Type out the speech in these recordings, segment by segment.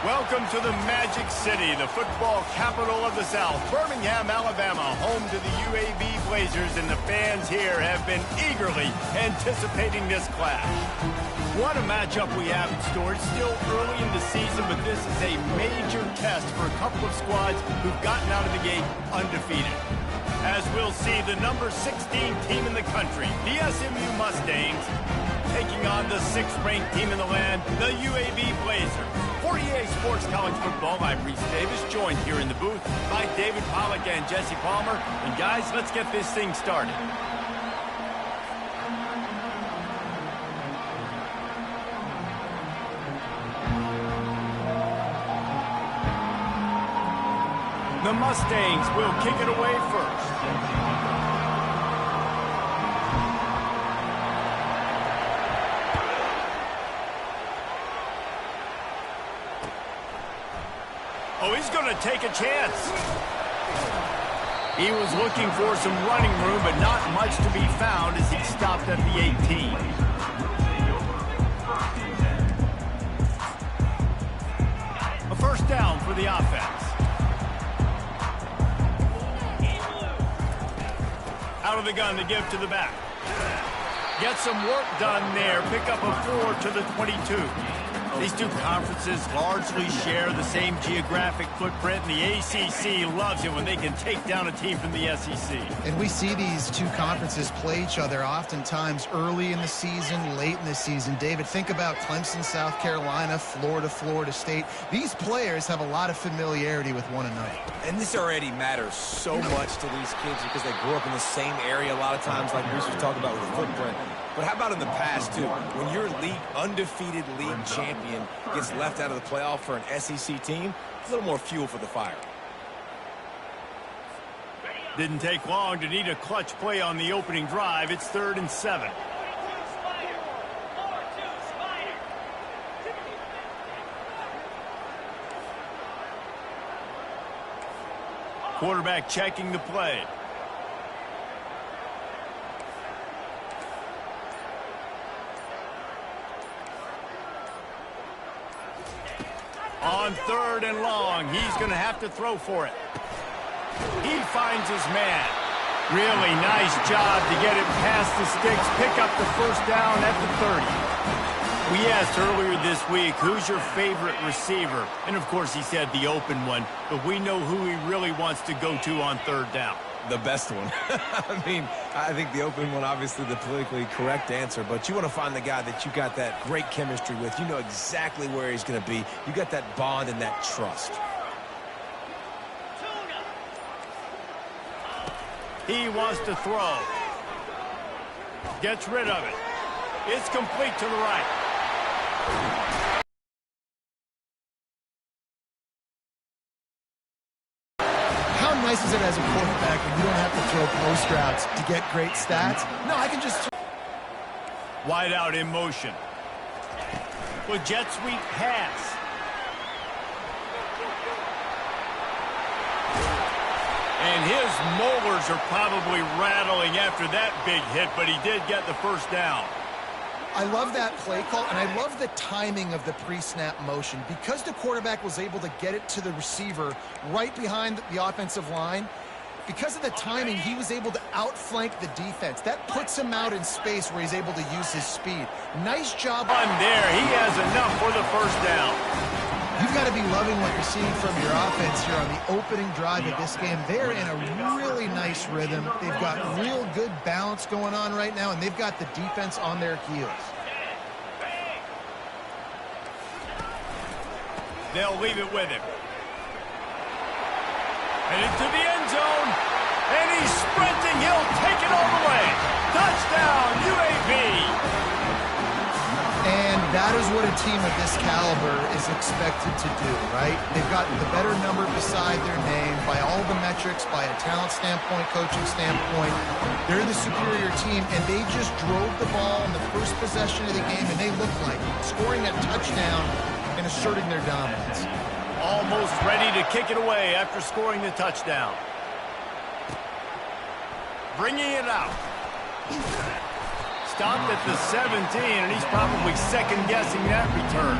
Welcome to the Magic City, the football capital of the South, Birmingham, Alabama, home to the UAB Blazers, and the fans here have been eagerly anticipating this clash. What a matchup we have in store. It's still early in the season, but this is a major test for a couple of squads who've gotten out of the gate undefeated. As we'll see, the number 16 team in the country, the SMU Mustangs, taking on the 6th-ranked team in the land, the UAB Blazers. For EA Sports College Football, I'm Reese Davis, joined here in the booth by David Pollack and Jesse Palmer. And guys, let's get this thing started. The Mustangs will kick it away first. Oh, he's going to take a chance. He was looking for some running room, but not much to be found as he stopped at the 18. A first down for the offense. Out of the gun to give to the back. Get some work done there. Pick up a 4 to the 22. These two conferences largely share the same geographic footprint, and the ACC loves it when they can take down a team from the SEC. And we see these two conferences play each other oftentimes early in the season, late in the season. David, think about Clemson, South Carolina, Florida, Florida State. These players have a lot of familiarity with one another. And this already matters so much to these kids because they grew up in the same area a lot of times, like Bruce was talking about with the footprint. But how about in the past, too? When your undefeated league champion gets left out of the playoff for an SEC team, a little more fuel for the fire. Didn't take long to need a clutch play on the opening drive. It's 3rd and 7. Quarterback checking the play. On 3rd and long, he's going to have to throw for it. He finds his man. Really nice job to get it past the sticks, pick up the first down at the 30. We asked earlier this week, who's your favorite receiver? And, of course, he said the open one, but we know who he really wants to go to on 3rd down. The best one. I mean, I think the open one, obviously the politically correct answer, but you want to find the guy that you got that great chemistry with. You know exactly where he's going to be. You got that bond and that trust. He wants to throw. Gets rid of it. It's complete to the right. How nice is it as a quarterback when you don't have to throw post routes to get great stats? No, I can just... Wide out in motion. With jet sweep pass. And his molars are probably rattling after that big hit, but he did get the first down. I love that play call, and I love the timing of the pre-snap motion. Because the quarterback was able to get it to the receiver right behind the offensive line, because of the timing, he was able to outflank the defense. That puts him out in space where he's able to use his speed. Nice job. On there, he has enough for the first down. You've got to be loving what you're seeing from your offense here on the opening drive of this game. They're in a really nice rhythm. They've got real good balance going on right now, and they've got the defense on their heels. They'll leave it with him. And into the end zone. And he's sprinting. He'll take it all the way. Touchdown, UAB. And that is what a team of this caliber is expected to do, right? They've got the better number beside their name by all the metrics, by a talent standpoint, coaching standpoint. They're the superior team, and they just drove the ball in the first possession of the game, and they looked like scoring a touchdown and asserting their dominance. Almost ready to kick it away after scoring the touchdown. Bringing it out. Stopped at the 17, and he's probably second-guessing that return.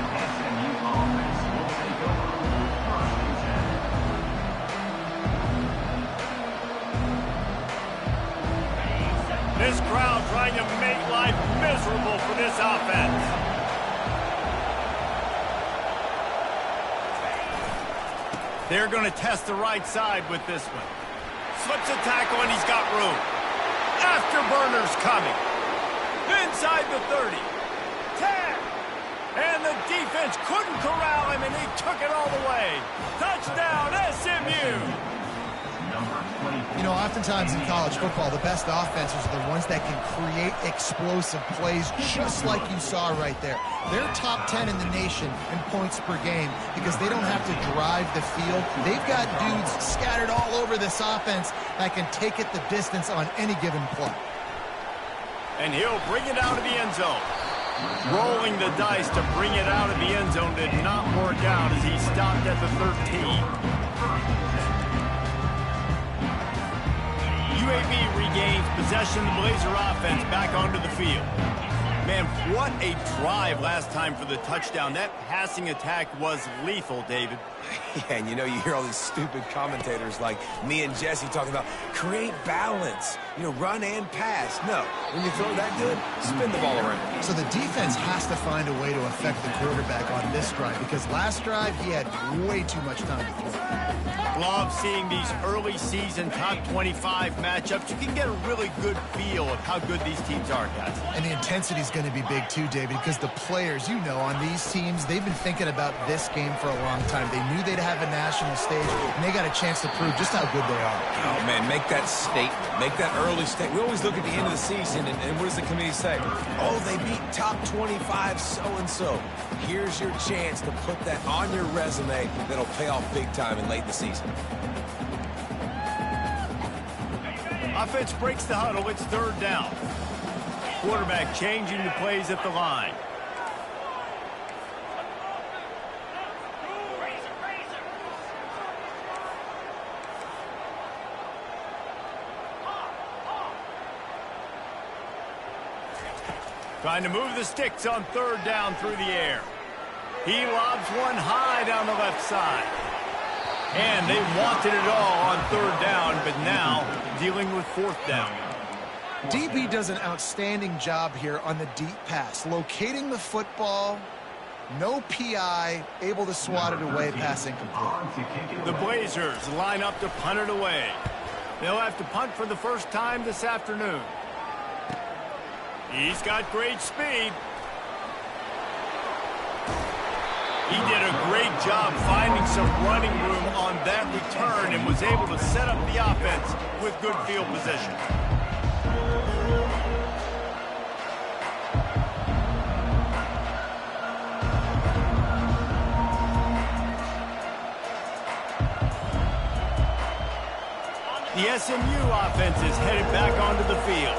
This crowd trying to make life miserable for this offense. They're going to test the right side with this one. Slips a tackle, and he's got room. Afterburners coming. Inside the 30. 10. And the defense couldn't corral him, and he took it all the way. Touchdown, SMU. You know, oftentimes in college football, the best offenses are the ones that can create explosive plays, just like you saw right there. They're top 10 in the nation in points per game because they don't have to drive the field. They've got dudes scattered all over this offense that can take it the distance on any given play. And he'll bring it out of the end zone. Rolling the dice to bring it out of the end zone did not work out as he stopped at the 13. UAB regains possession of the Blazer offense back onto the field. Man, what a drive last time for the touchdown. That passing attack was lethal, David. Yeah, and you know, you hear all these stupid commentators like me and Jesse talking about create balance, you know, run and pass. No, when you throw that good, spin the ball around. So the defense has to find a way to affect the quarterback on this drive because last drive he had way too much time to throw. Love seeing these early season top 25 matchups. You can get a really good feel of how good these teams are, guys. And the intensity is going to be big too, David, because the players, you know, on these teams, they've been thinking about this game for a long time. They knew they'd have a national stage, and they got a chance to prove just how good they are. Oh, man, make that statement. Make that early statement. We always look at the end of the season, and what does the committee say? Oh, they beat top 25 so-and-so. Here's your chance to put that on your resume that'll pay off big time in late in the season. Offense breaks the huddle. It's third down. Quarterback changing the plays at the line. Trying to move the sticks on third down through the air. He lobs one high down the left side. And they wanted it all on third down, but now dealing with fourth down. DB does an outstanding job here on the deep pass, locating the football, no PI, able to swat it away, pass incomplete. The Blazers line up to punt it away. They'll have to punt for the first time this afternoon. He's got great speed. He did a great job finding some running room on that return and was able to set up the offense with good field position. The SMU offense is headed back onto the field.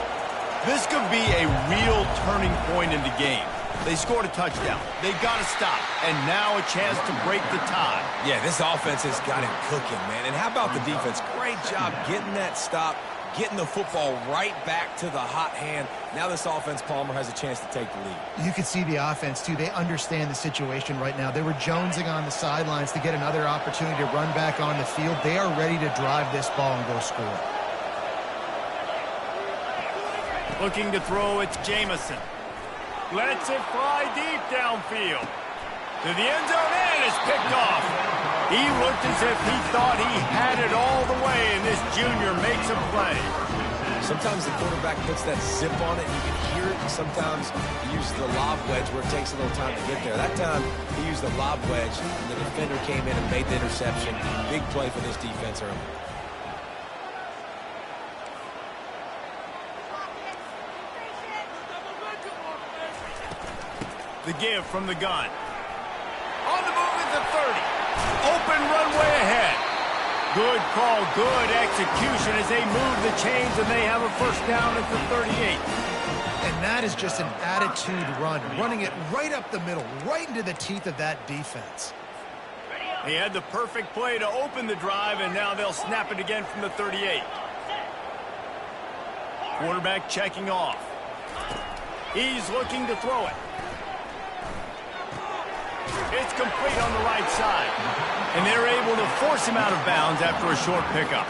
This could be a real turning point in the game. They scored a touchdown. They got to stop. And now a chance to break the tie. Yeah, this offense has got him cooking, man. And how about the defense? Great job getting that stop, getting the football right back to the hot hand. Now this offense, Palmer, has a chance to take the lead. You can see the offense, too. They understand the situation right now. They were jonesing on the sidelines to get another opportunity to run back on the field. They are ready to drive this ball and go score. Looking to throw, it's Jamison. Lets it fly deep downfield. To the end zone, and it's picked off. He looked as if he thought he had it all the way, and this junior makes a play. Sometimes the quarterback puts that zip on it, and you can hear it. And sometimes he uses the lob wedge where it takes a little time to get there. That time, he used the lob wedge, and the defender came in and made the interception. Big play for this defense early. The give from the gun. On the move at the 30. Open runway ahead. Good call, good execution as they move the chains and they have a first down at the 38. And that is just an attitude run, running it right up the middle, right into the teeth of that defense. He had the perfect play to open the drive, and now they'll snap it again from the 38. Quarterback checking off. He's looking to throw it. It's complete on the right side. And they're able to force him out of bounds after a short pickup.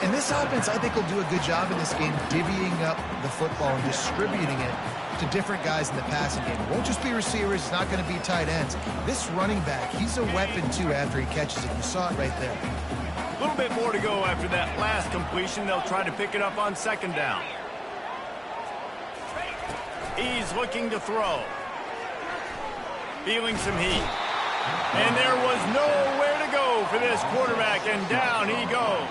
And this offense, I think, will do a good job in this game divvying up the football and distributing it to different guys in the passing game. It won't just be receivers. It's not going to be tight ends. This running back, he's a weapon, too, after he catches it. You saw it right there. A little bit more to go after that last completion. They'll try to pick it up on second down. He's looking to throw. Feeling some heat. And there was nowhere to go for this quarterback, and down he goes.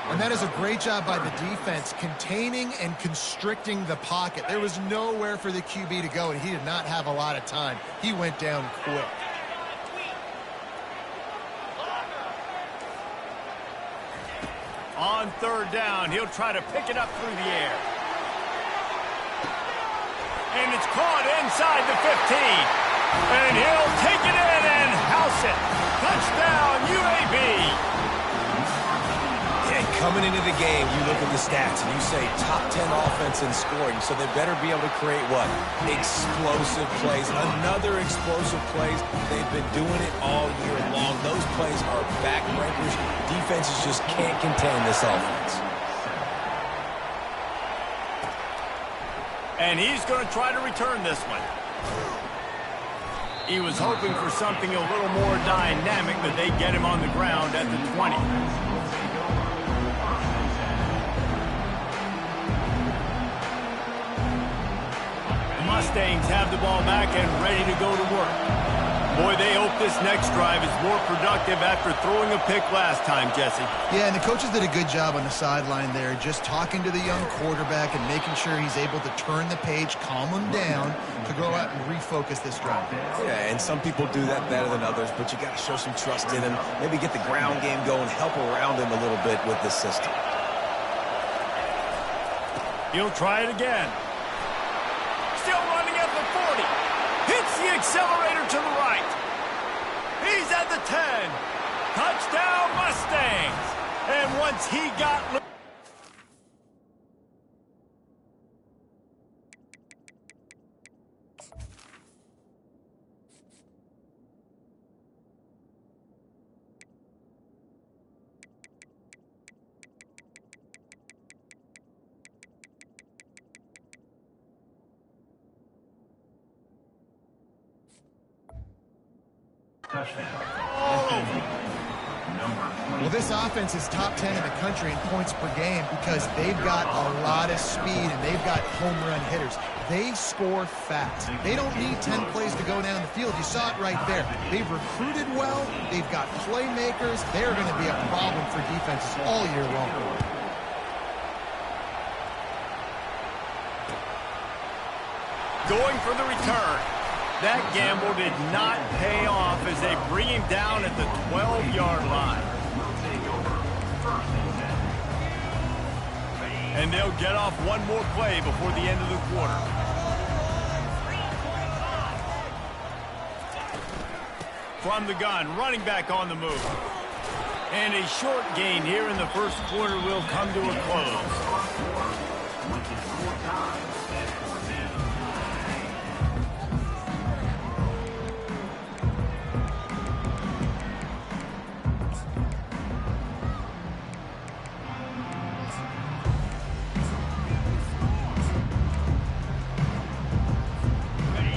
And that is a great job by the defense, containing and constricting the pocket. There was nowhere for the QB to go, and he did not have a lot of time. He went down quick. On third down, he'll try to pick it up through the air. And it's caught inside the 15. And he'll take it in and house it. Touchdown, UAB. Yeah, coming into the game, you look at the stats and you say top 10 offense in scoring, so they better be able to create what? Explosive plays. Another explosive plays. They've been doing it all year long. Those plays are backbreakers. Defenses just can't contain this offense. And he's going to try to return this one. He was hoping for something a little more dynamic, but they get him on the ground at the 20. The Mustangs have the ball back and ready to go to work. Boy, they hope this next drive is more productive after throwing a pick last time, Jesse. Yeah, and the coaches did a good job on the sideline there, just talking to the young quarterback and making sure he's able to turn the page, calm him down, to go out and refocus this drive. Yeah, and some people do that better than others, but you got to show some trust in him, maybe get the ground game going, help around him a little bit with this system. He'll try it again. Still running at the 40. Hits the accelerator to the right. He's at the 10. Touchdown, Mustangs. And once he got... Well, this offense is top 10 in the country in points per game because they've got a lot of speed and they've got home run hitters. They score fast. They don't need 10 plays to go down the field. You saw it right there. They've recruited well. They've got playmakers. They're going to be a problem for defenses all year long. Going for the return. That gamble did not pay off as they bring him down at the 12-yard line. And they'll get off one more play before the end of the quarter. From the gun, running back on the move. And a short gain here in the first quarter will come to a close.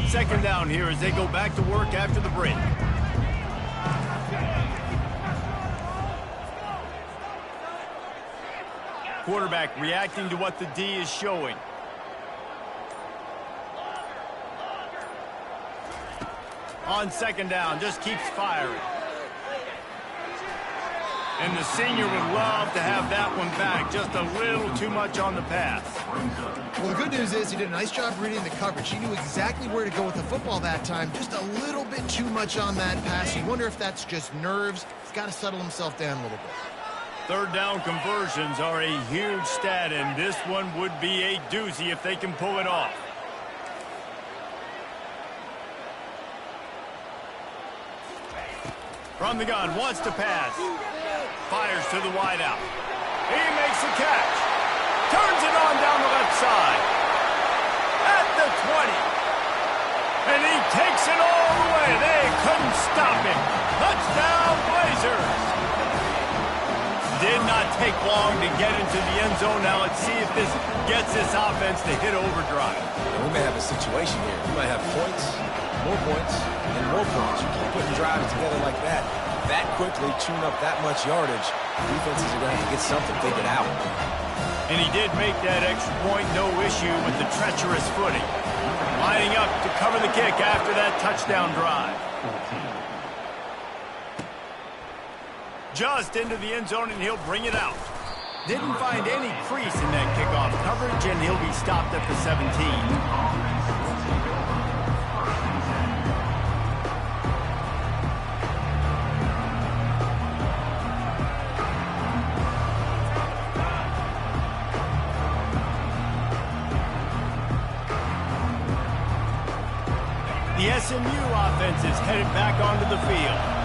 Second down here as they go back to work after the break. Quarterback reacting to what the D is showing. On second down, just keeps firing. And the senior would love to have that one back. Just a little too much on the pass. Well, the good news is he did a nice job reading the coverage. He knew exactly where to go with the football that time. Just a little bit too much on that pass. You wonder if that's just nerves. He's got to settle himself down a little bit. Third down conversions are a huge stat, and this one would be a doozy if they can pull it off. From the gun, wants to pass. Fires to the wideout. He makes the catch. Turns it on down the left side. At the 20. And he takes it all the way. They couldn't stop him. Touchdown, Blazers. did not take long to get into the end zone. Now let's see if this gets this offense to hit overdrive. And we may have a situation here. We might have points, and more points. You keep putting drives together like that quickly, tune up that much yardage, defenses are going to have to get something figured out. And he did make that extra point, no issue with the treacherous footing. Lining up to cover the kick after that touchdown drive. Just into the end zone, and he'll bring it out. Didn't find any crease in that kickoff coverage, and he'll be stopped at the 17. The SMU offense is headed back onto the field.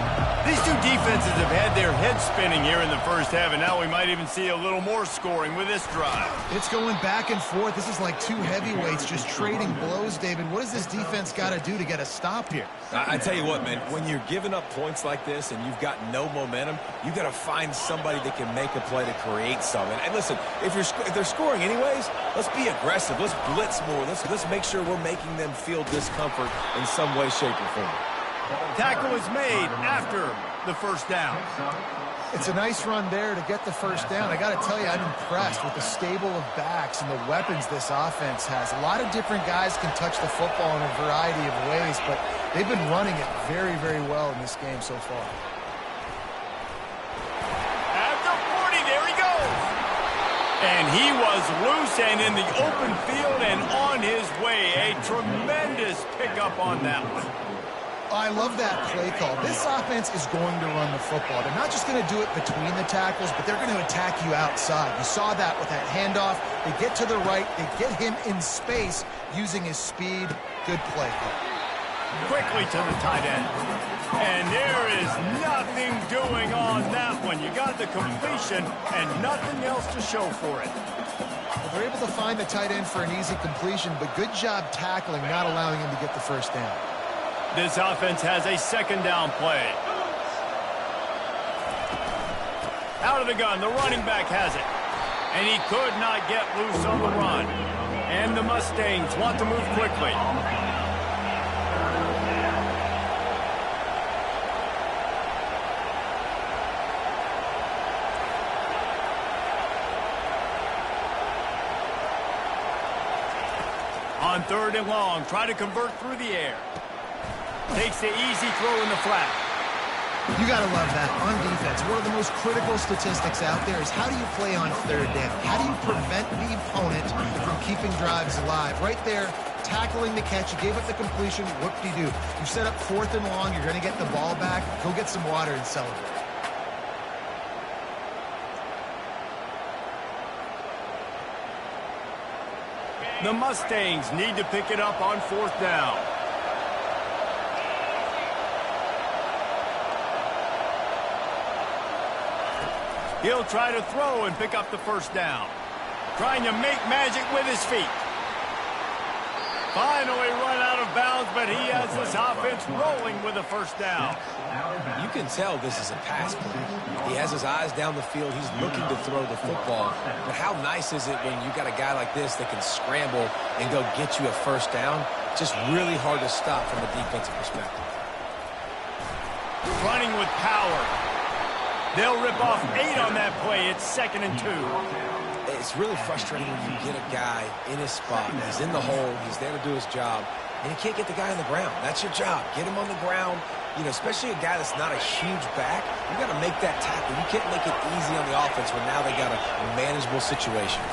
These two defenses have had their heads spinning here in the first half, and now we might even see a little more scoring with this drive. It's going back and forth. This is like two heavyweights just trading blows, David. What does this defense got to do to get a stop here? I tell you what, man, when you're giving up points like this and you've got no momentum, you got to find somebody that can make a play to create something. And listen, if they're scoring anyways, let's be aggressive. Let's blitz more. Let's make sure we're making them feel discomfort in some way, shape, or form. Tackle is made after the first down. It's a nice run there to get the first down. I got to tell you, I'm impressed with the stable of backs and the weapons this offense has. A lot of different guys can touch the football in a variety of ways, but they've been running it very, very well in this game so far. At the 40, there he goes. And he was loose and in the open field and on his way. A tremendous pickup on that one. I love that play call. This offense is going to run the football. They're not just going to do it between the tackles, but they're going to attack you outside. You saw that with that handoff. They get to the right. They get him in space using his speed. Good play call. Quickly to the tight end. And there is nothing doing on that one. You got the completion and nothing else to show for it. Well, they're able to find the tight end for an easy completion, but good job tackling, not allowing him to get the first down. This offense has a second down play. Out of the gun, the running back has it. And he could not get loose on the run. And the Mustangs want to move quickly. On third and long, try to convert through the air. Takes the easy throw in the flat. You got to love that on defense. One of the most critical statistics out there is how do you play on third down? How do you prevent the opponent from keeping drives alive? Right there, tackling the catch. You gave up the completion. Whoop-de-doo. You set up fourth and long. You're going to get the ball back. Go get some water and celebrate. The Mustangs need to pick it up on fourth down. He'll try to throw and pick up the first down. Trying to make magic with his feet. Finally run out of bounds, but he has this offense rolling with a first down. You can tell this is a pass play. He has his eyes down the field. He's looking to throw the football. But how nice is it when you got a guy like this that can scramble and go get you a first down? Just really hard to stop from a defensive perspective. Running with power. They'll rip off 8 on that play. It's 2nd and 2. It's really frustrating when you get a guy in his spot. He's in the hole. He's there to do his job. And you can't get the guy on the ground. That's your job. Get him on the ground. You know, especially a guy that's not a huge back. You got to make that tackle. You can't make it easy on the offense when now they got a manageable situation.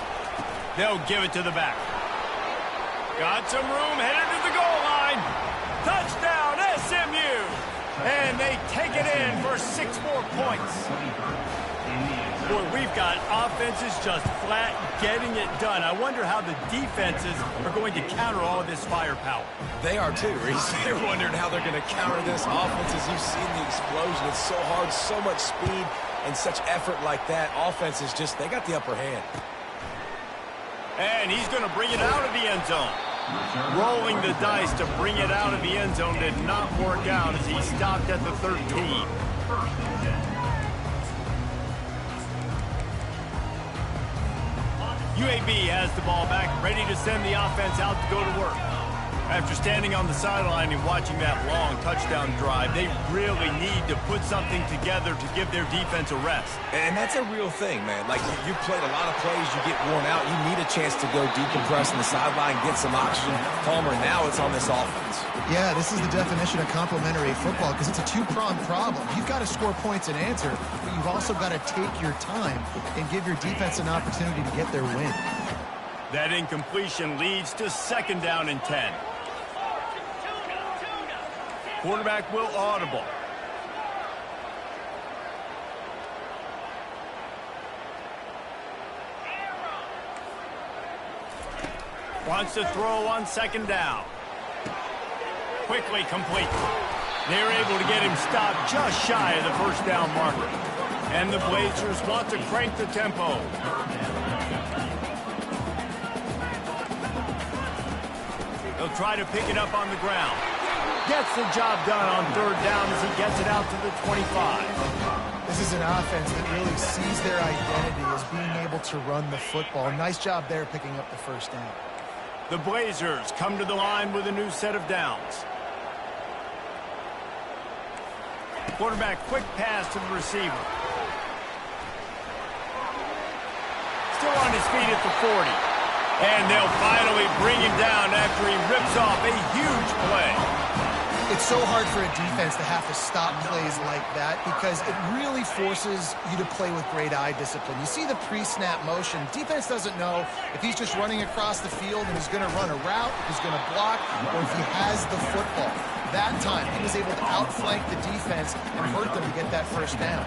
They'll give it to the back. Got some room, headed to the goal line. Touchdown, SMU. And they take it in for 6 more points. Boy, we've got offenses just flat getting it done. I wonder how the defenses are going to counter all of this firepower. They are too, Reese. They're wondering how they're going to counter this offense. As you've seen the explosion, it's so hard, so much speed, and such effort like that. Offenses just, they got the upper hand. And he's going to bring it out of the end zone. Rolling the dice to bring it out of the end zone did not work out as he stopped at the 13. UAB has the ball back, ready to send the offense out to go to work. After standing on the sideline and watching that long touchdown drive, they really need to put something together to give their defense a rest. And that's a real thing, man. Like, you've played a lot of plays, you get worn out, you need a chance to go decompress on the sideline, get some oxygen. Palmer, now it's on this offense. Yeah, this is the definition of complementary football because it's a two-pronged problem. You've got to score points and answer, but you've also got to take your time and give your defense an opportunity to get their win. That incompletion leads to 2nd down and 10. Quarterback will audible. Wants to throw on 2nd down. Quickly complete. They're able to get him stopped just shy of the 1st down marker. And the Blazers want to crank the tempo. They'll try to pick it up on the ground. Gets the job done on 3rd down as he gets it out to the 25. This is an offense that really sees their identity as being able to run the football. Nice job there picking up the 1st down. The Blazers come to the line with a new set of downs. Quarterback quick pass to the receiver. Still on his feet at the 40. And they'll finally bring him down after he rips off a huge play. It's so hard for a defense to have to stop plays like that because it really forces you to play with great eye discipline. You see the pre-snap motion. Defense doesn't know if he's just running across the field and he's going to run a route, if he's going to block, or if he has the football. That time, he was able to outflank the defense and hurt them to get that 1st down.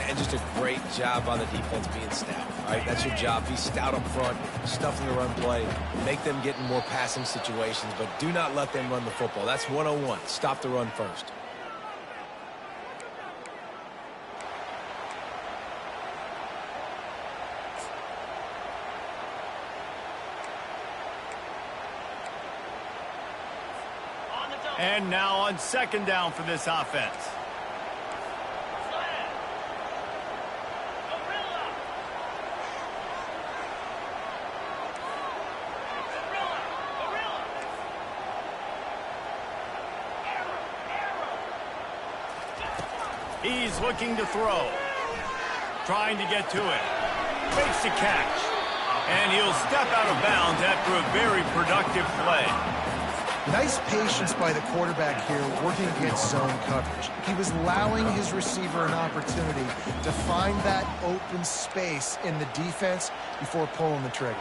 And just a great job on the defense being stout. All right, that's your job. Be stout up front, stuffing the run play, make them get in more passing situations, but do not let them run the football. That's 101. Stop the run first. And now on 2nd down for this offense. He's looking to throw. Trying to get to it. Makes the catch. And he'll step out of bounds after a very productive play. Nice patience by the quarterback here working against zone coverage. He was allowing his receiver an opportunity to find that open space in the defense before pulling the trigger.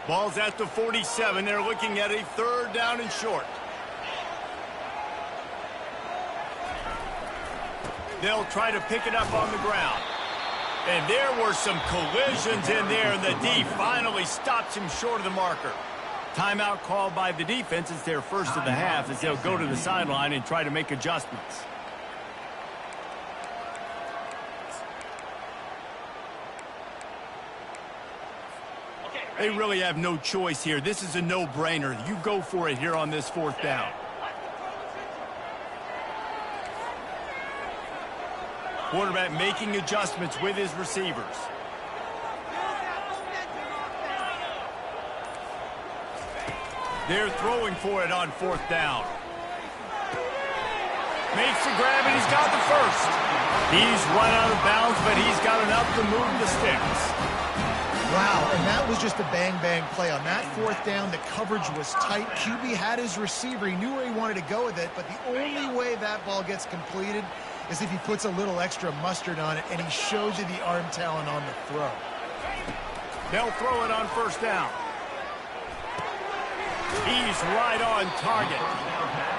Ball's at the 47. They're looking at a 3rd down and short. They'll try to pick it up on the ground. And there were some collisions in there, and the D finally stops him short of the marker. Timeout called by the defense. It's their 1st of the half as they'll go to the sideline and try to make adjustments. They really have no choice here. This is a no-brainer. You go for it here on this 4th down. Quarterback making adjustments with his receivers. They're throwing for it on 4th down. Makes the grab, and he's got the 1st. He's run out of bounds, but he's got enough to move the sticks. Wow, and that was just a bang-bang play. On that 4th down, the coverage was tight. QB had his receiver. He knew where he wanted to go with it, but the only way that ball gets completed is if he puts a little extra mustard on it, and he shows you the arm talent on the throw. They'll throw it on 1st down. He's right on target.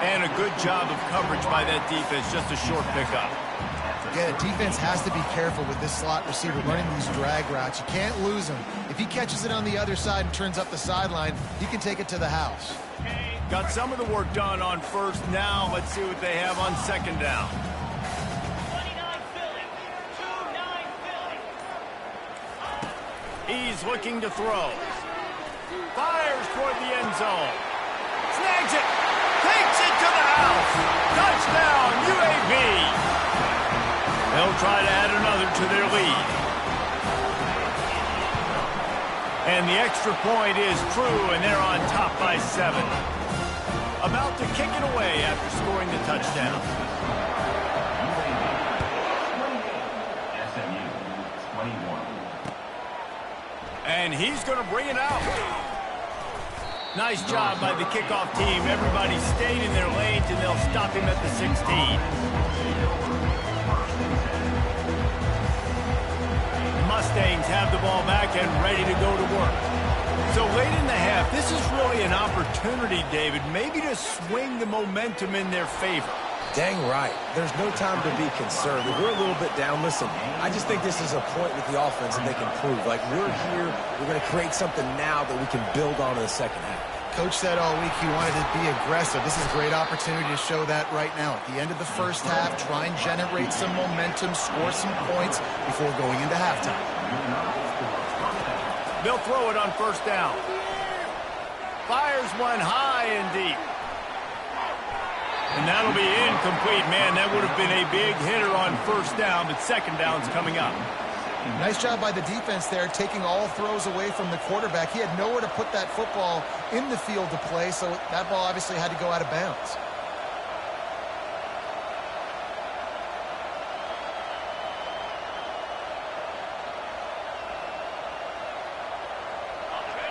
And a good job of coverage by that defense, just a short pickup. Yeah, the defense has to be careful with this slot receiver running these drag routes. You can't lose him. If he catches it on the other side and turns up the sideline, he can take it to the house. Got some of the work done on 1st. Now let's see what they have on 2nd down. He's looking to throw. Fires toward the end zone. Snags it. Takes it to the house. Touchdown, UAB. They'll try to add another to their lead. And the extra point is true, and they're on top by 7. About to kick it away after scoring the touchdown. And he's going to bring it out. Nice job by the kickoff team. Everybody stayed in their lanes, and they'll stop him at the 16. Mustangs have the ball back and ready to go to work. So late in the half, this is really an opportunity, David, maybe to swing the momentum in their favor. Dang right. There's no time to be concerned. If we're a little bit down, listen, I just think this is a point with the offense that they can prove. Like, we're here, we're going to create something now that we can build on in the second half. Coach said all week he wanted to be aggressive. This is a great opportunity to show that right now. At the end of the first half, try and generate some momentum, score some points before going into halftime. They'll throw it on first down. Fires one high and deep. And that'll be incomplete. Man, that would have been a big hitter on first down, but second down's coming up. Nice job by the defense there, taking all throws away from the quarterback. He had nowhere to put that football in the field to play, so that ball obviously had to go out of bounds.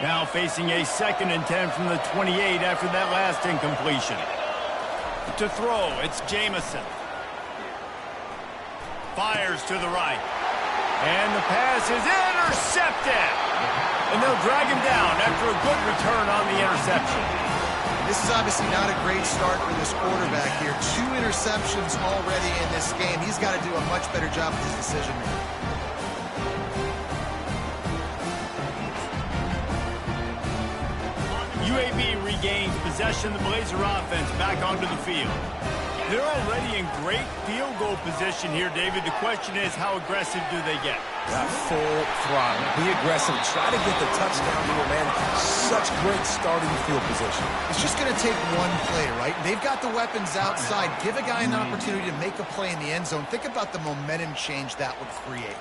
Now facing a 2nd and 10 from the 28 after that last incompletion. To throw, it's Jamison. Fires to the right. And the pass is intercepted. And they'll drag him down after a good return on the interception. This is obviously not a great start for this quarterback here. 2 interceptions already in this game. He's got to do a much better job with his decision making. UAB regains possession of the Blazer offense back onto the field. They're already in great field goal position here, David. The question is, how aggressive do they get? Full throttle. Be aggressive. Try to get the touchdown here, man. Such great starting field position. It's just going to take one play, right? They've got the weapons outside. Give a guy an opportunity to make a play in the end zone. Think about the momentum change that would create.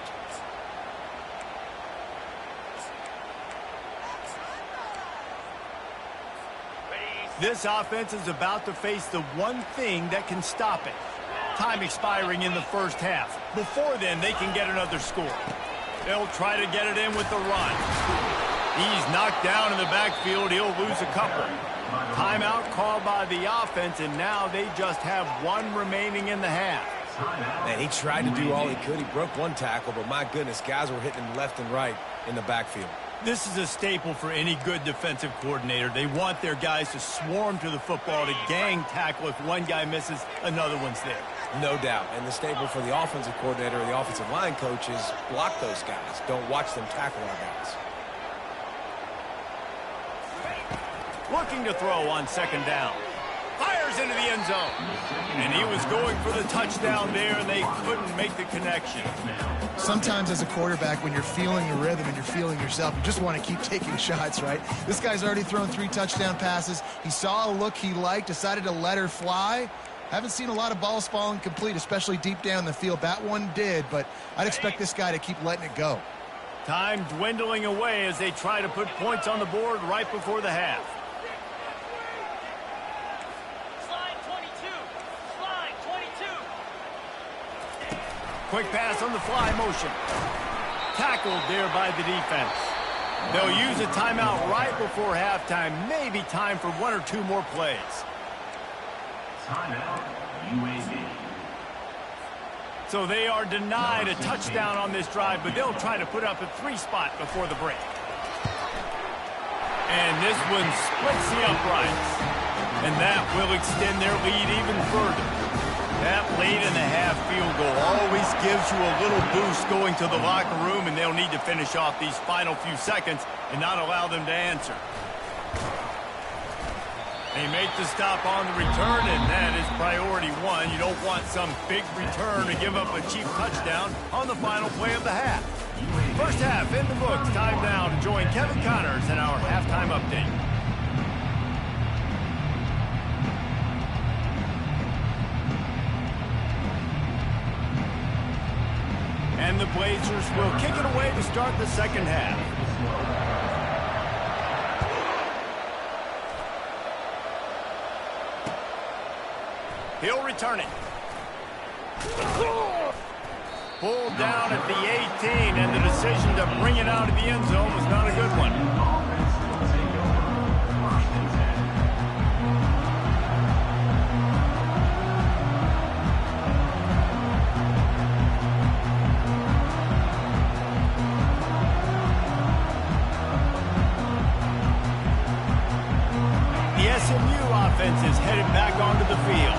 This offense is about to face the one thing that can stop it. Time expiring in the first half. Before then, they can get another score. They'll try to get it in with the run. He's knocked down in the backfield. He'll lose a couple. Timeout called by the offense, and now they just have 1 remaining in the half. Man, he tried to do all he could. He broke one tackle, but my goodness, guys were hitting him left and right in the backfield. This is a staple for any good defensive coordinator. They want their guys to swarm to the football, to gang tackle. If one guy misses, another one's there. No doubt. And the staple for the offensive coordinator or the offensive line coach is block those guys. Don't watch them tackle our guys. Looking to throw on second down. Fires into the end zone. And he was going for the touchdown there, and they couldn't make the connection. Sometimes as a quarterback, when you're feeling the rhythm and you're feeling yourself, you just want to keep taking shots, right? This guy's already thrown 3 touchdown passes. He saw a look he liked, decided to let her fly. Haven't seen a lot of balls falling complete, especially deep down the field. That one did, but I'd expect this guy to keep letting it go. Time dwindling away as they try to put points on the board right before the half. Quick pass on the fly motion. Tackled there by the defense. They'll use a timeout right before halftime. Maybe time for 1 or 2 more plays. Timeout, UAB. So they are denied a touchdown on this drive, but they'll try to put up a 3 spot before the break. And this one splits the uprights. And that will extend their lead even further. That late in the half field goal always gives you a little boost going to the locker room, and they'll need to finish off these final few seconds and not allow them to answer. They make the stop on the return, and that is priority 1. You don't want some big return to give up a cheap touchdown on the final play of the half. First half in the books. Time now to join Kevin Connors in our halftime update. And the Blazers will kick it away to start the second half. He'll return it. Pulled down at the 18, and the decision to bring it out of the end zone was not a good one. The SMU offense is headed back onto the field.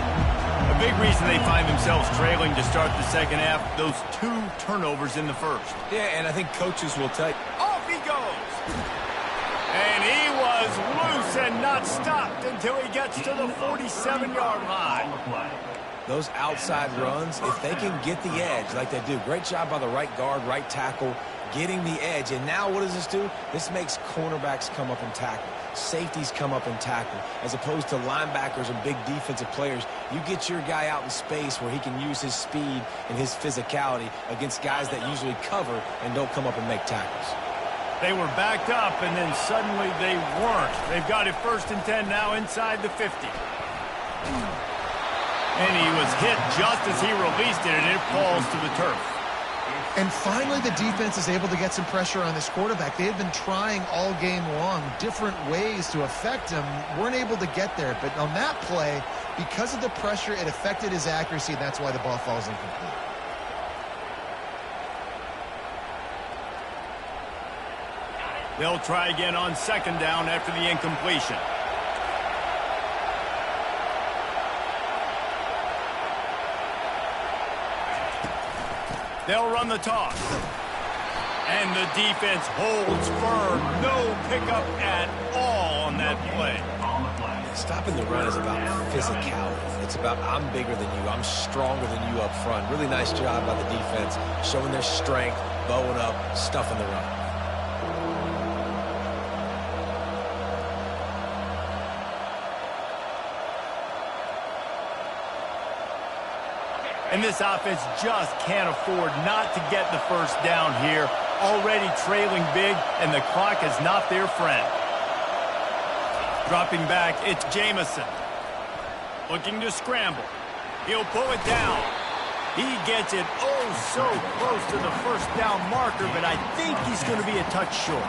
A big reason they find themselves trailing to start the second half, those 2 turnovers in the first. Yeah, and I think coaches will tell you. Off he goes. And he was loose and not stopped until he gets to the 47-yard line. Those outside runs, if they can get the edge like they do, great job by the right guard, right tackle, getting the edge. And now what does this do? This makes cornerbacks come up and tackle. Safeties come up and tackle. As opposed to linebackers and big defensive players, you get your guy out in space where he can use his speed and his physicality against guys that usually cover and don't come up and make tackles. They were backed up, and then suddenly they weren't. They've got it 1st and 10 now inside the 50. And he was hit just as he released it, and it falls to the turf. And finally, the defense is able to get some pressure on this quarterback. They had been trying all game long different ways to affect him. Weren't able to get there. But on that play, because of the pressure, it affected his accuracy. And that's why the ball falls incomplete. They'll try again on 2nd down after the incompletion. They'll run the toss. And the defense holds firm. No pickup at all on that play. Stopping the run is about physicality. It's about I'm bigger than you. I'm stronger than you up front. Really nice job by the defense, showing their strength, bowing up, stuffing the run. And this offense just can't afford not to get the first down here. Already trailing big, and the clock is not their friend. Dropping back, it's Jamison. Looking to scramble. He'll pull it down. He gets it oh so close to the first down marker, but I think he's going to be a touch short.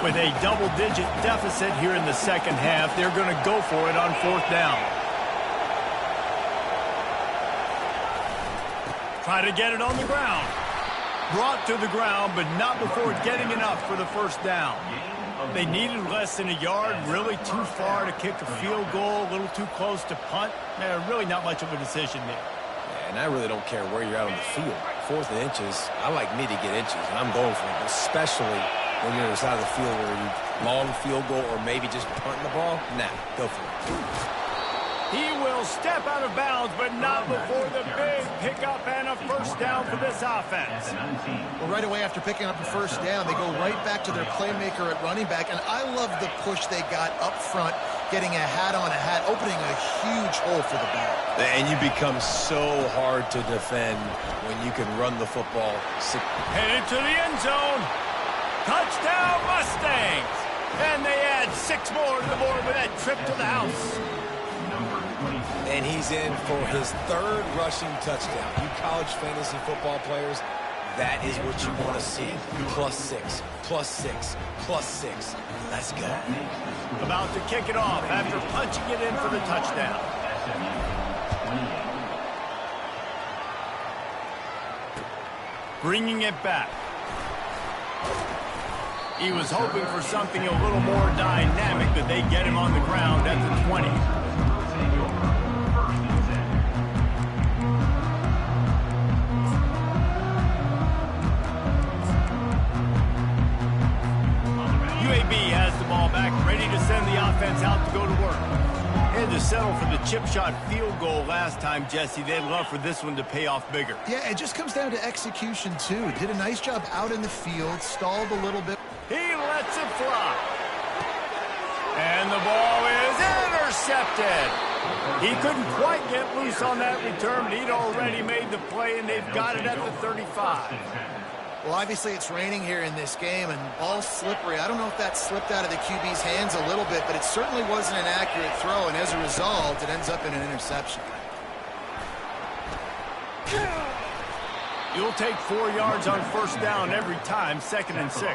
With a double-digit deficit here in the second half, they're going to go for it on 4th down. Try to get it on the ground. Brought to the ground, but not before getting enough for the first down. They needed less than a yard, really too far to kick a field goal, a little too close to punt. Really not much of a decision there. And I really don't care where you're at on the field. 4th and inches, I like me to get inches, and I'm going for it, especially when you're on the side of the field where you long field goal or maybe just punting the ball. Nah, go for it. He will step out of bounds, but not before the big pickup and a first down for this offense. Well, right away after picking up a first down, they go right back to their playmaker at running back. And I love the push they got up front, getting a hat on a hat, opening a huge hole for the back. And you become so hard to defend when you can run the football. Headed to the end zone. Touchdown Mustangs! And they add 6 more to the board with that trip to the house. And he's in for his 3rd rushing touchdown. You college fantasy football players, that is what you want to see. +6, +6, +6. Let's go. About to kick it off after punching it in for the touchdown. Bringing it back. He was hoping for something a little more dynamic, but they get him on the ground at the 20. UAB has settle for the chip shot field goal last time, Jesse. They'd love for this one to pay off bigger. Yeah, it just comes down to execution, too. Did a nice job out in the field, stalled a little bit. He lets it fly. And the ball is intercepted. He couldn't quite get loose on that return, but he'd already made the play, and they've got it at the 35. Well, obviously it's raining here in this game, and ball's slippery. I don't know if that slipped out of the QB's hands a little bit, but it certainly wasn't an accurate throw, and as a result, it ends up in an interception. You'll take 4 yards on first down every time, 2nd and 6.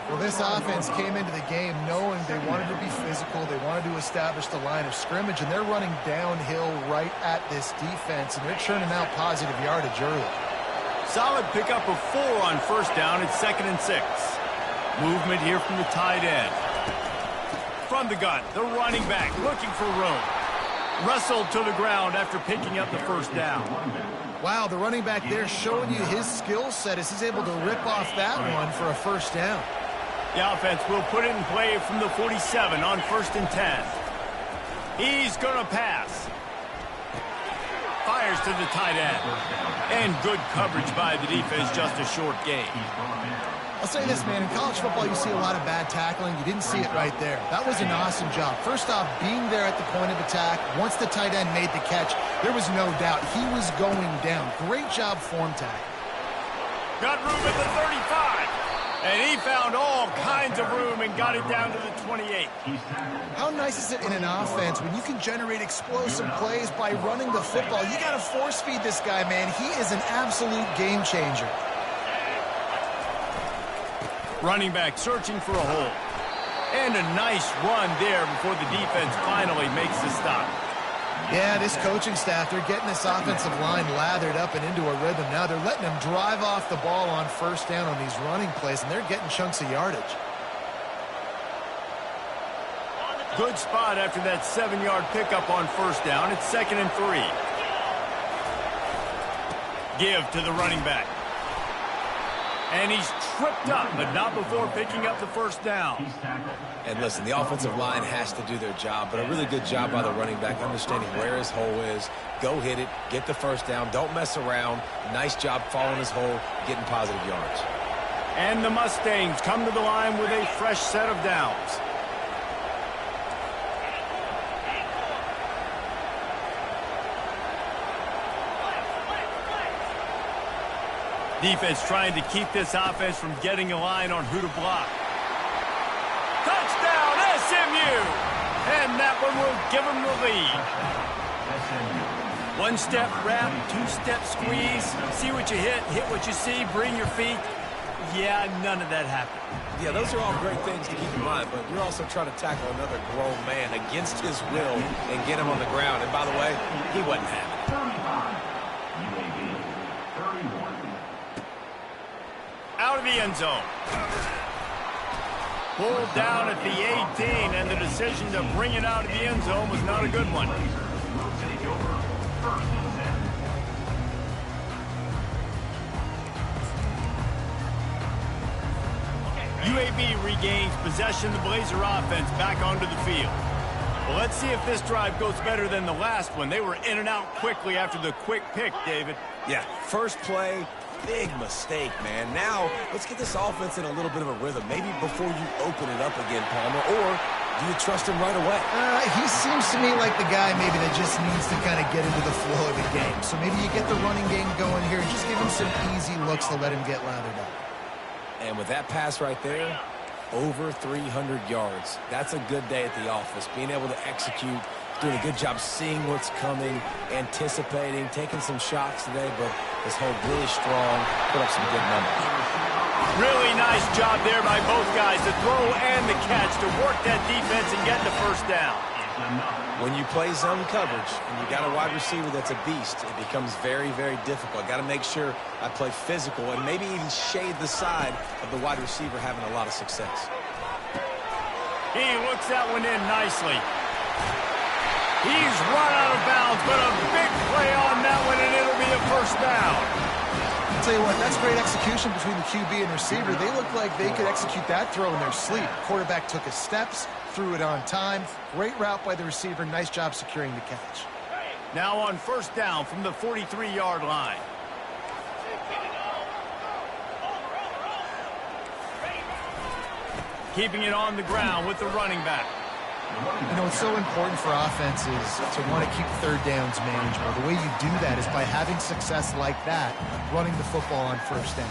Well, this offense came into the game knowing they wanted to be physical, they wanted to establish the line of scrimmage, and they're running downhill right at this defense, and they're churning out positive yardage early. Solid pickup of 4 on first down. It's 2nd and 6. Movement here from the tight end. From the gun, the running back looking for room. Wrestled to the ground after picking up the first down. Wow, the running back there showing you his skill set as he's able to rip off that one for a first down. The offense will put it in play from the 47 on 1st and 10. He's going to pass. Fires to the tight end. And good coverage by the defense, just a short gain. I'll say this, man. In college football, you see a lot of bad tackling. You didn't see it right there. That was an awesome job. First off, being there at the point of attack. Once the tight end made the catch, there was no doubt he was going down. Great job form tackle. Got room at the 35. And he found all kinds of room and got it down to the 28. How nice is it in an offense when you can generate explosive plays by running the football? You got to force feed this guy, man. He is an absolute game changer. Running back searching for a hole. And a nice run there before the defense finally makes the stop. Yeah, this coaching staff, they're getting this offensive line lathered up and into a rhythm. Now they're letting them drive off the ball on first down on these running plays, and they're getting chunks of yardage. Good spot after that 7-yard pickup on first down. It's 2nd and 3. Give to the running back. And he's tripped up, but not before picking up the first down. And listen, the offensive line has to do their job, but a really good job by the running back understanding where his hole is. Go hit it, get the first down, don't mess around. Nice job following his hole, getting positive yards. And the Mustangs come to the line with a fresh set of downs. Defense trying to keep this offense from getting a line on who to block. Touchdown, SMU! And that one will give them the lead. One-step wrap, two-step squeeze. See what you hit what you see, bring your feet. Yeah, none of that happened. Yeah, those are all great things to keep in mind, but you're also trying to tackle another grown man against his will and get him on the ground. And by the way, he wasn't having it. Out of the end zone. Pulled down at the 18, and the decision to bring it out of the end zone was not a good one. UAB regains possession of the Blazer offense back onto the field. Well, let's see if this drive goes better than the last one. They were in and out quickly after the quick pick, David. Yeah, first play, big mistake, man. Now, let's get this offense in a little bit of a rhythm. Maybe before you open it up again, Palmer, or do you trust him right away? He seems to me like the guy maybe that just needs to kind of get into the flow of the game. So maybe you get the running game going here and just give him some easy looks to let him get lathered up. And with that pass right there, over 300 yards. That's a good day at the office. Being able to execute, doing a good job seeing what's coming, anticipating, taking some shots today, but his hold really strong, put up some good numbers. Really nice job there by both guys, the throw and the catch, to work that defense and get the first down. When you play zone coverage and you got a wide receiver that's a beast, it becomes very, very difficult. Got to make sure I play physical and maybe even shade the side of the wide receiver having a lot of success. He looks that one in nicely. He's run out of bounds, but a big play on that one, and it'll be a first down. I'll tell you what, that's great execution between the QB and receiver. They look like they could execute that throw in their sleep. Quarterback took his steps, threw it on time. Great route by the receiver. Nice job securing the catch. Now on first down from the 43-yard line. Keeping it on the ground with the running back. You know, it's so important for offenses to want to keep third downs manageable. The way you do that is by having success like that, running the football on first down.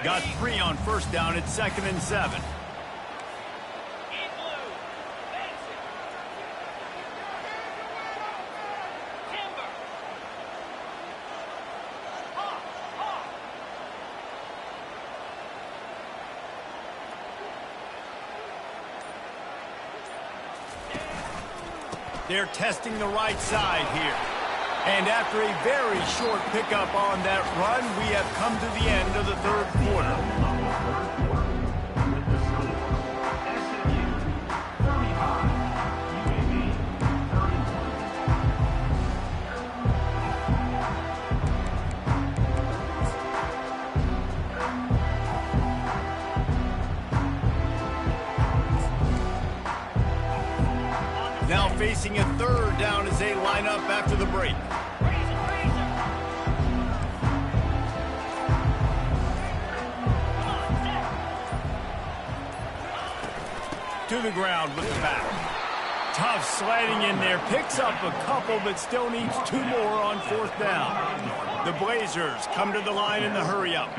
Got 3 on first down at 2nd and 7. They're testing the right side here. And after a very short pickup on that run, we have come to the end of the third quarter. Now facing a third down as they line up after the break. To the ground with the back. Tough sliding in there. Picks up a couple, but still needs 2 more on fourth down. The Blazers come to the line in the hurry-up.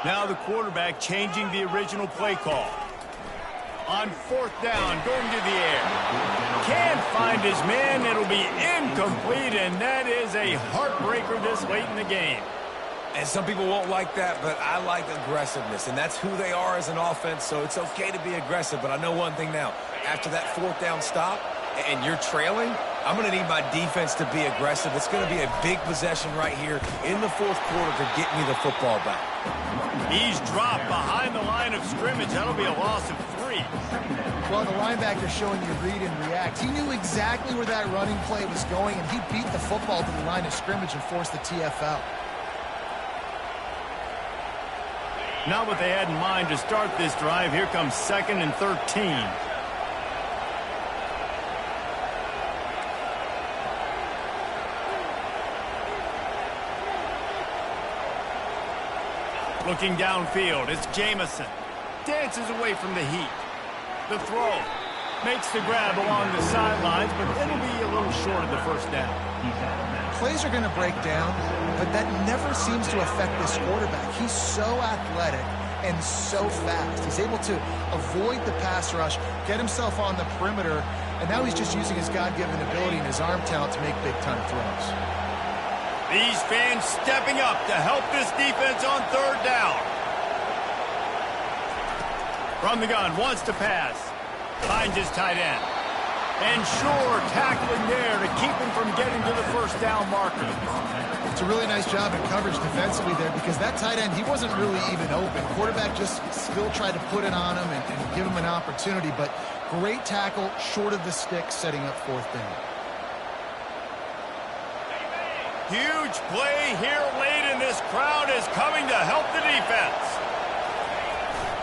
Now the quarterback changing the original play call. On fourth down, going to the air. Can't find his man. It'll be incomplete, and that is a heartbreaker this late in the game. And some people won't like that, but I like aggressiveness, and that's who they are as an offense, so it's okay to be aggressive. But I know one thing now. After that fourth down stop and you're trailing, I'm going to need my defense to be aggressive. It's going to be a big possession right here in the fourth quarter to get me the football back. He's dropped behind the line of scrimmage. That'll be a loss of 3. Well, the linebacker showing you read and react. He knew exactly where that running play was going, and he beat the football to the line of scrimmage and forced the TFL. Not what they had in mind to start this drive. Here comes 2nd and 13. Looking downfield, it's Jamison. Dances away from the heat. The throw. Makes the grab along the sidelines, but it'll be a little short of the first down. Plays are going to break down, but that never seems to affect this quarterback. He's so athletic and so fast. He's able to avoid the pass rush, get himself on the perimeter, and now he's just using his God-given ability and his arm talent to make big-time throws. These fans stepping up to help this defense on third down. From the gun, wants to pass. Finds his tight end. And sure, tackling there to keep him from getting to the first down marker. It's a really nice job in coverage defensively there because that tight end, he wasn't really even open. Quarterback just still tried to put it on him and give him an opportunity, but great tackle, short of the stick, setting up fourth down. Huge play here late, and this crowd is coming to help the defense.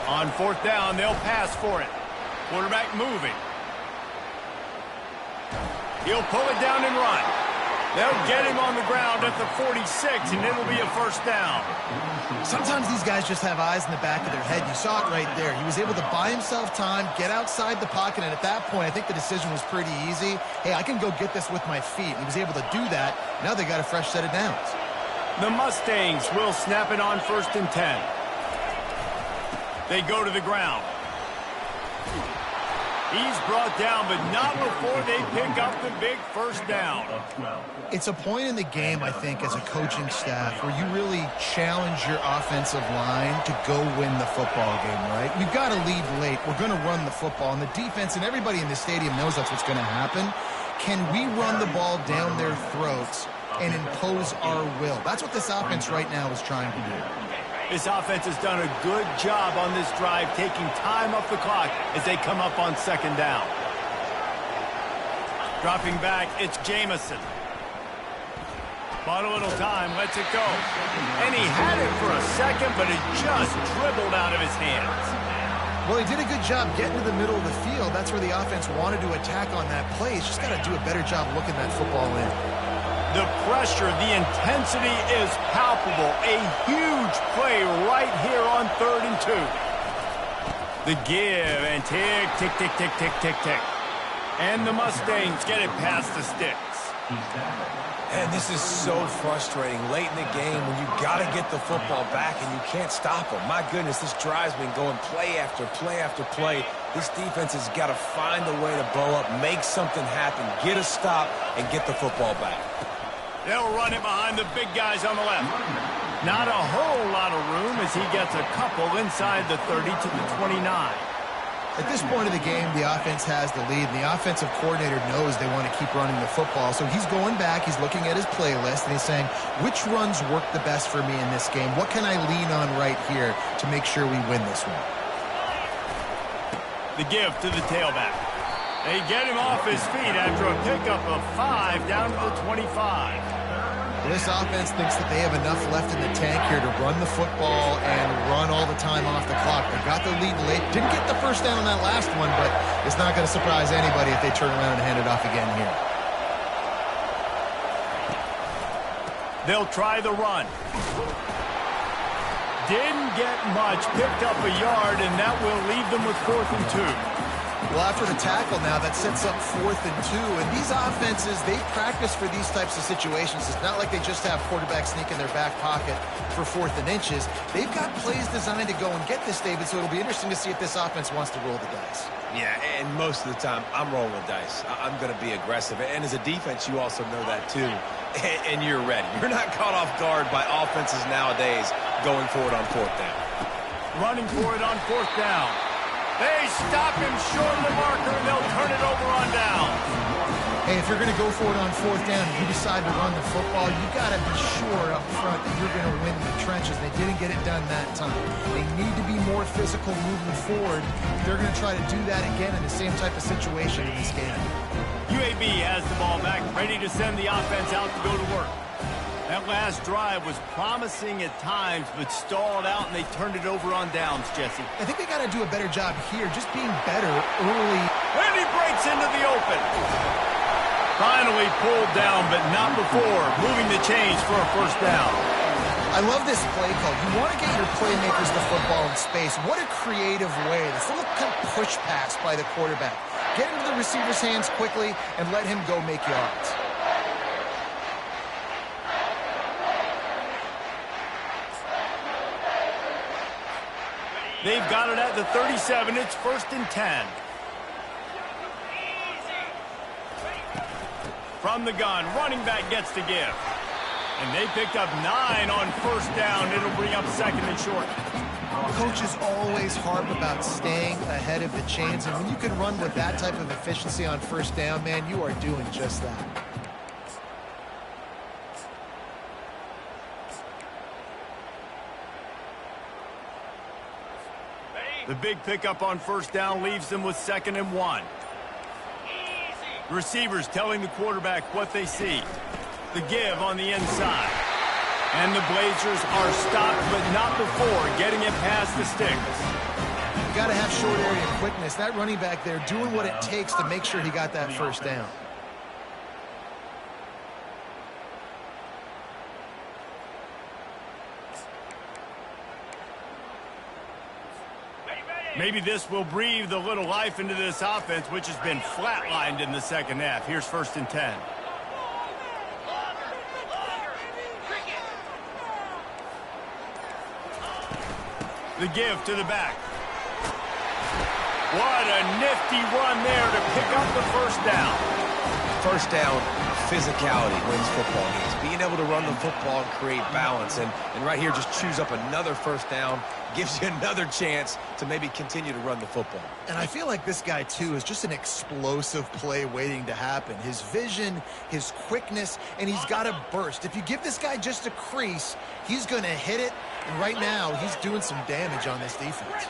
On fourth down, they'll pass for it. Quarterback moving. He'll pull it down and run. They'll get him on the ground at the 46, and it'll be a first down. Sometimes these guys just have eyes in the back of their head. You saw it right there. He was able to buy himself time, get outside the pocket, and at that point, I think the decision was pretty easy. Hey, I can go get this with my feet. He was able to do that. Now they got a fresh set of downs. The Mustangs will snap it on 1st and 10. They go to the ground. He's brought down, but not before they pick up the big first down. It's a point in the game, I think, as a coaching staff where you really challenge your offensive line to go win the football game, right? We've got to lead late. We're going to run the football. And the defense and everybody in the stadium knows that's what's going to happen. Can we run the ball down their throats and impose our will? That's what this offense right now is trying to do. This offense has done a good job on this drive, taking time off the clock as they come up on second down. Dropping back, it's Jamison. Bought a little time, lets it go. And he had it for a second, but it just dribbled out of his hands. Well, he did a good job getting to the middle of the field. That's where the offense wanted to attack on that play. He's just got to do a better job looking that football in. The pressure, the intensity is palpable. A huge play right here on 3rd and 2. The give and tick, tick, tick, tick, tick, tick, tick. And the Mustangs get it past the sticks. And this is so frustrating late in the game when you got to get the football back and you can't stop them. My goodness, this drive's been going play after play after play. This defense has got to find a way to bow up, make something happen, get a stop, and get the football back. They'll run it behind the big guys on the left. Not a whole lot of room as he gets a couple inside the 30 to the 29. At this point of the game, the offense has the lead, and the offensive coordinator knows they want to keep running the football. So he's going back, he's looking at his playlist, and he's saying, which runs work the best for me in this game? What can I lean on right here to make sure we win this one? The give to the tailback. They get him off his feet after a pickup of 5 down to the 25. This offense thinks that they have enough left in the tank here to run the football and run all the time off the clock. They got the lead late. Didn't get the first down on that last one, but it's not going to surprise anybody if they turn around and hand it off again here. They'll try the run. Didn't get much. Picked up a yard, and that will leave them with 4th and 2. Well, after the tackle now, that sets up 4th and 2. And these offenses, they practice for these types of situations. It's not like they just have quarterbacks sneak in their back pocket for 4th and inches. They've got plays designed to go and get this, David, so it'll be interesting to see if this offense wants to roll the dice. Yeah, and most of the time, I'm rolling the dice. I'm going to be aggressive. And as a defense, you also know that too. And you're ready. You're not caught off guard by offenses nowadays going for it on 4th down. Running for it on 4th down. They stop him short of the marker, and they'll turn it over on down. Hey, if you're going to go for it on 4th down and you decide to run the football, you got to be sure up front that you're going to win the trenches. They didn't get it done that time. They need to be more physical moving forward. They're going to try to do that again in the same type of situation in this game. UAB has the ball back, ready to send the offense out to go to work. That last drive was promising at times, but stalled out, and they turned it over on downs, Jesse. I think they got to do a better job here, just being better early. And he breaks into the open. Finally pulled down, but not before moving the chains for a 1st down. I love this play call. You want to get your playmakers the football in space. What a creative way. This little kind of push pass by the quarterback. Get into the receiver's hands quickly and let him go make yards. They've got it at the 37. It's 1st and 10. From the gun, running back gets to give. And they picked up 9 on 1st down. It'll bring up 2nd and short. Coaches always harp about staying ahead of the chains, and when you can run with that type of efficiency on 1st down, man, you are doing just that. The big pickup on 1st down leaves them with 2nd and 1. Receivers telling the quarterback what they see. The give on the inside. And the Blazers are stopped, but not before getting it past the sticks. You got to have short area quickness. That running back there doing what it takes to make sure he got that 1st down. Maybe this will breathe a little life into this offense, which has been flatlined in the 2nd half. Here's 1st and 10. The give to the back. What a nifty run there to pick up the 1st down. 1st down, physicality wins football games. Being able to run the football and create balance. And right here, just choose up another first down, gives you another chance to maybe continue to run the football. And I feel like this guy, too, is just an explosive play waiting to happen. His vision, his quickness, and he's got a burst. If you give this guy just a crease, he's going to hit it. And right now, he's doing some damage on this defense.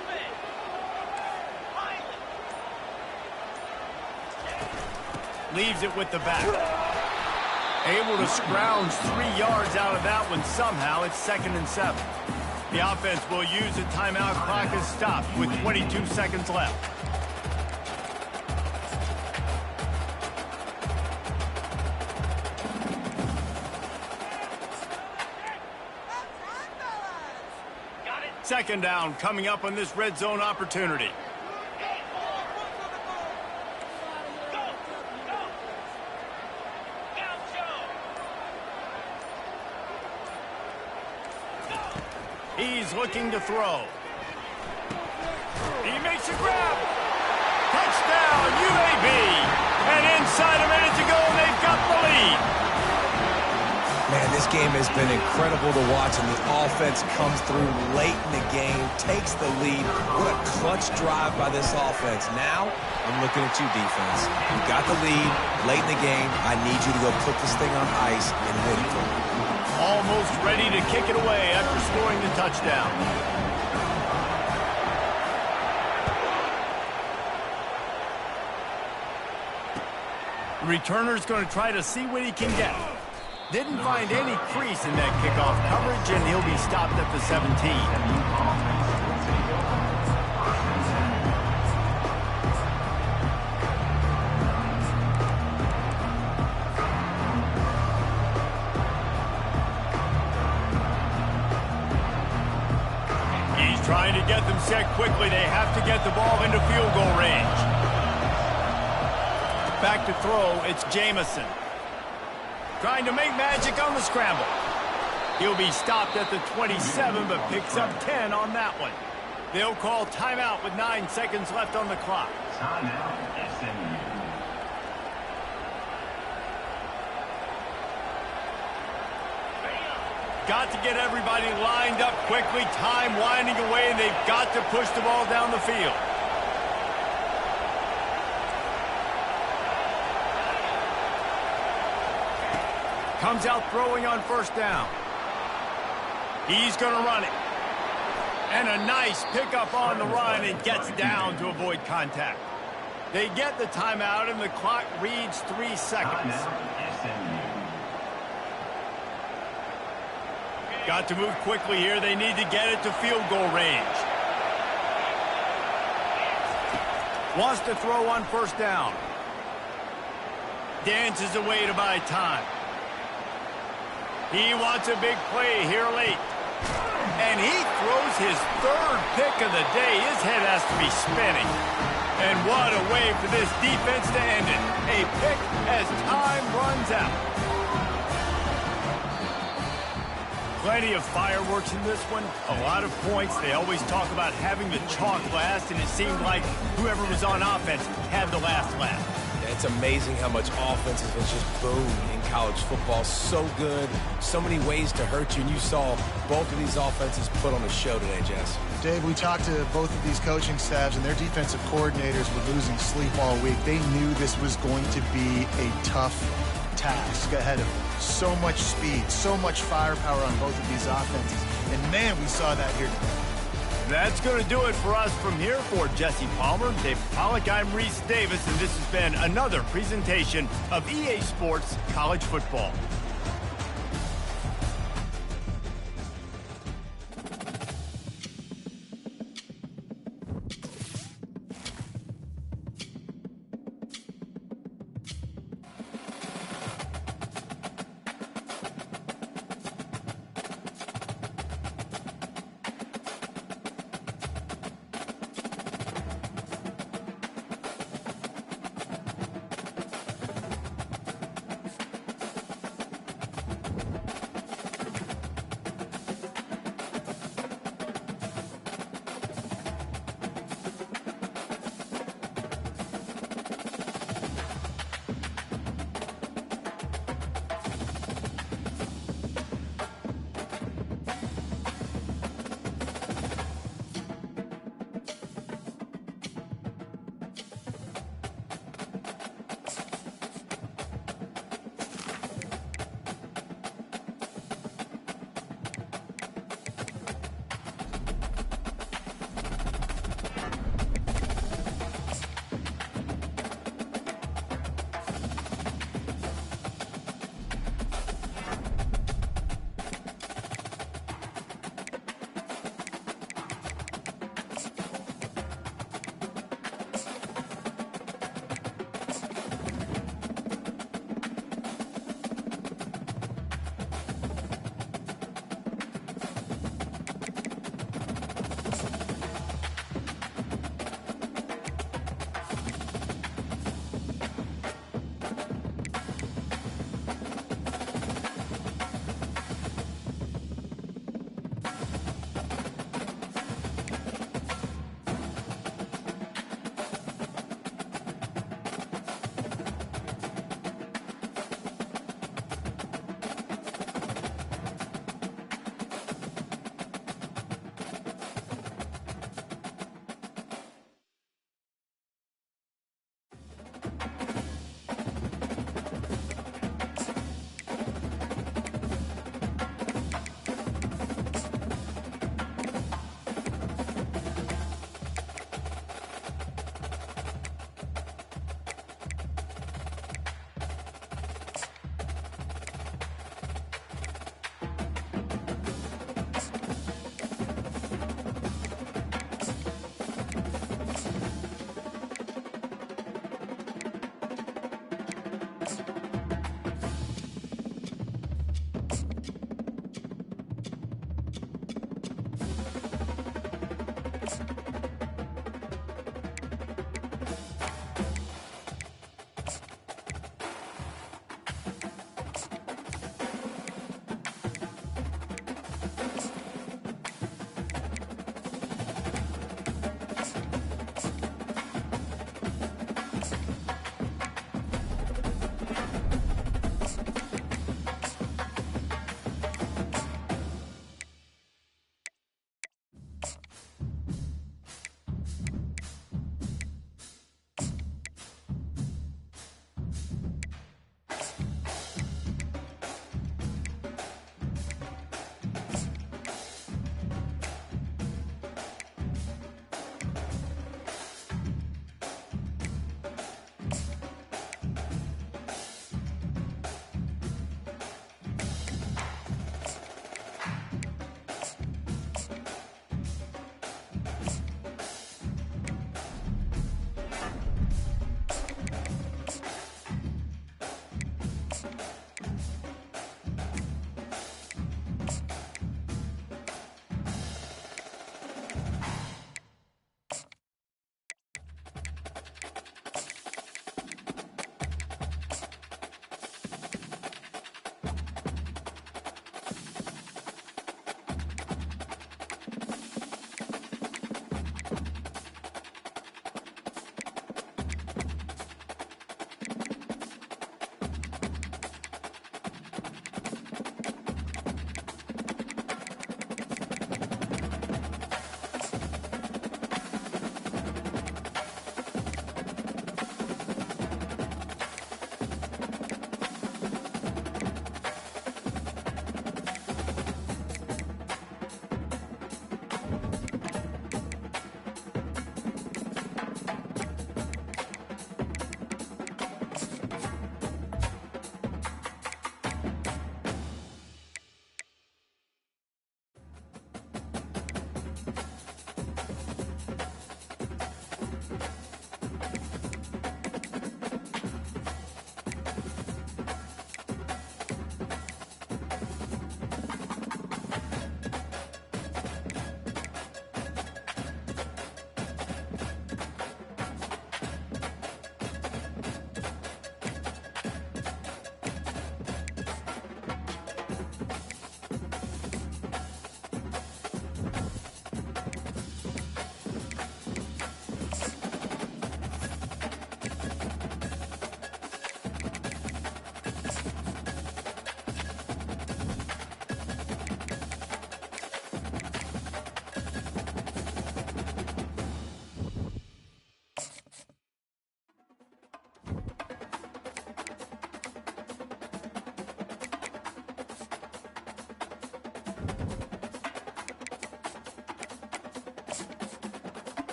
Leaves it with the back. Able to scrounge 3 yards out of that one somehow. It's 2nd and 7. The offense will use a timeout. Clock is stopped with 22 seconds left. Second down coming up on this red zone opportunity. He's looking to throw. He makes a grab. Touchdown, UAB. And inside a minute to go, they've got the lead. Man, this game has been incredible to watch, and the offense comes through late in the game, takes the lead. What a clutch drive by this offense. Now, I'm looking at you, defense. You got the lead late in the game. I need you to go put this thing on ice and win it for me. Almost ready to kick it away after scoring the touchdown. The returner's going to try to see what he can get. Didn't find any crease in that kickoff coverage, and he'll be stopped at the 17. Trying to get them set quickly. They have to get the ball into field goal range. Back to throw, it's Jamison. Trying to make magic on the scramble. He'll be stopped at the 27, but picks up 10 on that one. They'll call timeout with 9 seconds left on the clock. Timeout, SMU. Got to get everybody lined up quickly. Time winding away, and they've got to push the ball down the field. Comes out throwing on first down. He's going to run it. And a nice pickup on the run, and gets down to avoid contact. They get the timeout, and the clock reads 3 seconds. Got to move quickly here. They need to get it to field goal range. Wants to throw on first down. Dances away to buy time. He wants a big play here late. And he throws his 3rd pick of the day. His head has to be spinning. And what a way for this defense to end it. A pick as time runs out. Plenty of fireworks in this one. A lot of points. They always talk about having the chalk last, and it seemed like whoever was on offense had the last laugh. It's amazing how much offense has just boomed in college football. So good. So many ways to hurt you. And you saw both of these offenses put on a show today, Jess. Dave, we talked to both of these coaching staffs, and their defensive coordinators were losing sleep all week. They knew this was going to be a tough task ahead of them. So much speed, so much firepower on both of these offenses. And, man, we saw that here today. That's going to do it for us from here. For Jesse Palmer, Dave Pollack, I'm Reese Davis, and this has been another presentation of EA Sports College Football.